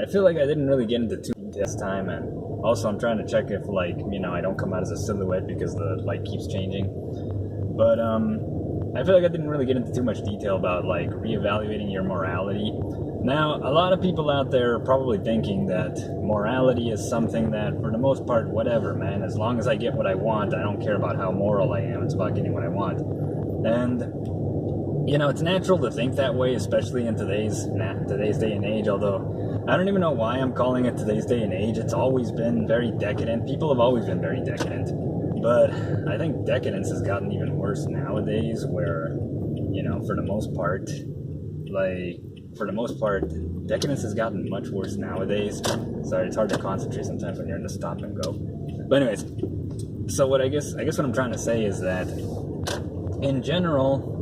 I feel like I didn't really get into too much this time, and also I'm trying to check if, like, I don't come out as a silhouette because the light keeps changing. But I feel like I didn't really get into too much detail about, like, reevaluating your morality. Now, a lot of people out there are probably thinking that morality is something that, for the most part, whatever, man, as long as I get what I want, I don't care about how moral I am, it's about getting what I want. And, it's natural to think that way, especially in today's day and age, although I don't even know why I'm calling it today's day and age. It's always been very decadent. People have always been very decadent. But I think decadence has gotten even worse nowadays where, for the most part, decadence has gotten much worse nowadays. Sorry, it's hard to concentrate sometimes when you're in the stop and go. But anyways, so what I guess what I'm trying to say is that in general,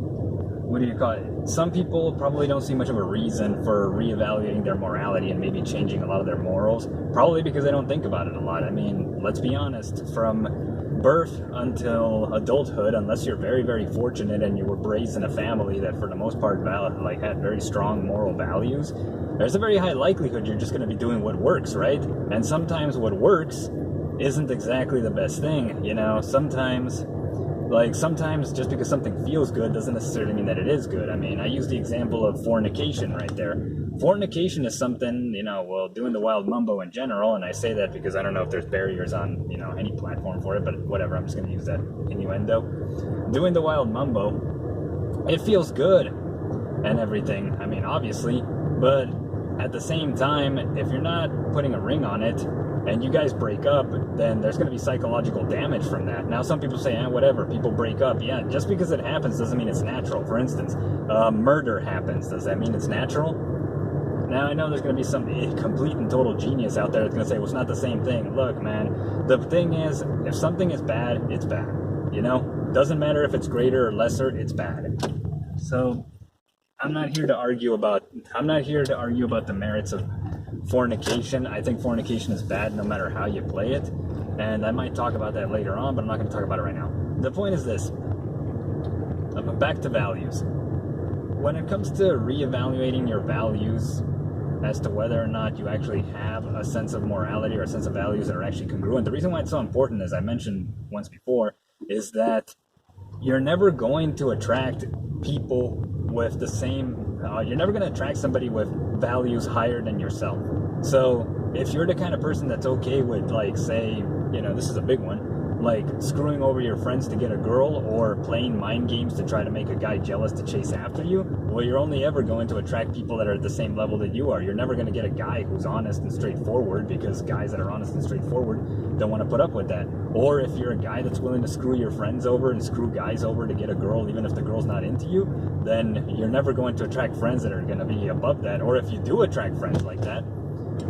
some people probably don't see much of a reason for reevaluating their morality and maybe changing a lot of their morals, probably because they don't think about it a lot. I mean, let's be honest, from birth until adulthood, unless you're very, very fortunate and you were raised in a family that for the most part had very strong moral values, there's a very high likelihood you're just going to be doing what works, right? And sometimes what works isn't exactly the best thing, Sometimes just because something feels good doesn't necessarily mean that it is good. I mean, I use the example of fornication right there. Fornication is something, doing the wild mumbo in general, and I say that because I don't know if there's barriers on, any platform for it, but whatever, I'm just going to use that innuendo. Doing the wild mumbo, it feels good and everything, I mean, obviously, but at the same time, if you're not putting a ring on it, and you guys break up, then there's going to be psychological damage from that. Now, some people say, whatever, people break up. Yeah, just because it happens doesn't mean it's natural. For instance, murder happens. Does that mean it's natural? Now, I know there's going to be some complete and total genius out there that's going to say, well, it's not the same thing. Look, man, the thing is, if something is bad, it's bad. Doesn't matter if it's greater or lesser, it's bad. So, I'm not here to argue about the merits of fornication. I think fornication is bad no matter how you play it, and I might talk about that later on, but I'm not going to talk about it right now. The point is this: back to values. When it comes to reevaluating your values as to whether or not you actually have a sense of morality or a sense of values that are actually congruent, the reason why it's so important, as I mentioned once before, is that you're never going to attract people with the same you're never going to attract somebody with values higher than yourself. So if you're the kind of person that's okay with, like, say, this is a big one, like screwing over your friends to get a girl or playing mind games to try to make a guy jealous to chase after you, well, you're only ever going to attract people that are at the same level that you are. You're never going to get a guy who's honest and straightforward, because guys that are honest and straightforward don't want to put up with that. Or if you're a guy that's willing to screw your friends over and screw guys over to get a girl, even if the girl's not into you, then you're never going to attract friends that are going to be above that. Or if you do attract friends like that,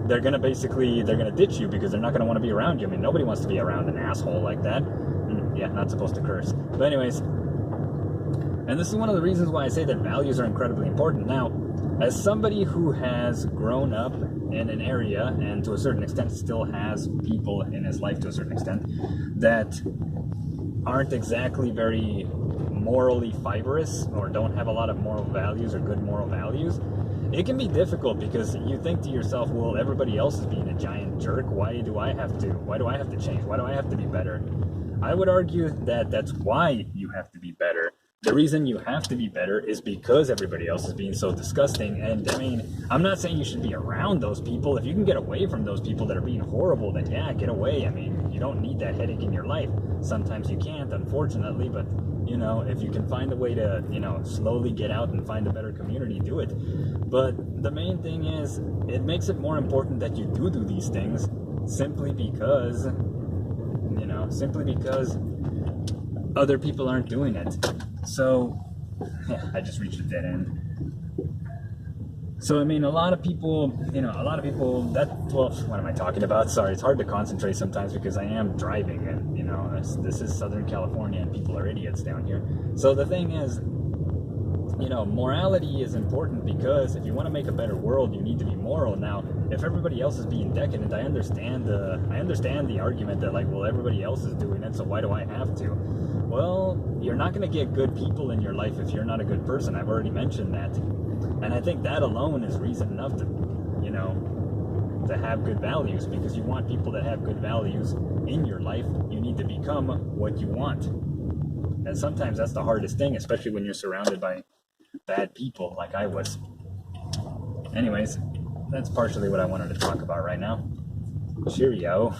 they're going to ditch you because they're not going to want to be around you. I mean, nobody wants to be around an asshole like that. Yeah, not supposed to curse. But anyways, and this is one of the reasons why I say that values are incredibly important. Now, as somebody who has grown up in an area, and to a certain extent still has people in his life to a certain extent, that aren't exactly very morally fibrous or don't have a lot of moral values or good moral values, it can be difficult because you think to yourself, well, everybody else is being a giant jerk. Why do I have to change? Why do I have to be better? I would argue that that's why you have to be better. The reason you have to be better is because everybody else is being so disgusting. And I mean, I'm not saying you should be around those people. If you can get away from those people that are being horrible, then yeah, get away. I mean, you don't need that headache in your life. Sometimes you can't, unfortunately, but if you can find a way to, slowly get out and find a better community, do it. But the main thing is, it makes it more important that you do these things simply because other people aren't doing it. So, yeah, I just reached a dead end. So, I mean, a lot of people, what am I talking about? Sorry, it's hard to concentrate sometimes because I am driving and, this is Southern California and people are idiots down here. So the thing is, morality is important because if you want to make a better world, you need to be moral. Now, if everybody else is being decadent, I understand the argument that, like, well, everybody else is doing it, so why do I have to? Well, you're not going to get good people in your life if you're not a good person. I've already mentioned that. And I think that alone is reason enough to, to have good values, because you want people that have good values in your life. You need to become what you want. And sometimes that's the hardest thing, especially when you're surrounded by bad people like I was. Anyways, that's partially what I wanted to talk about right now. Cheerio.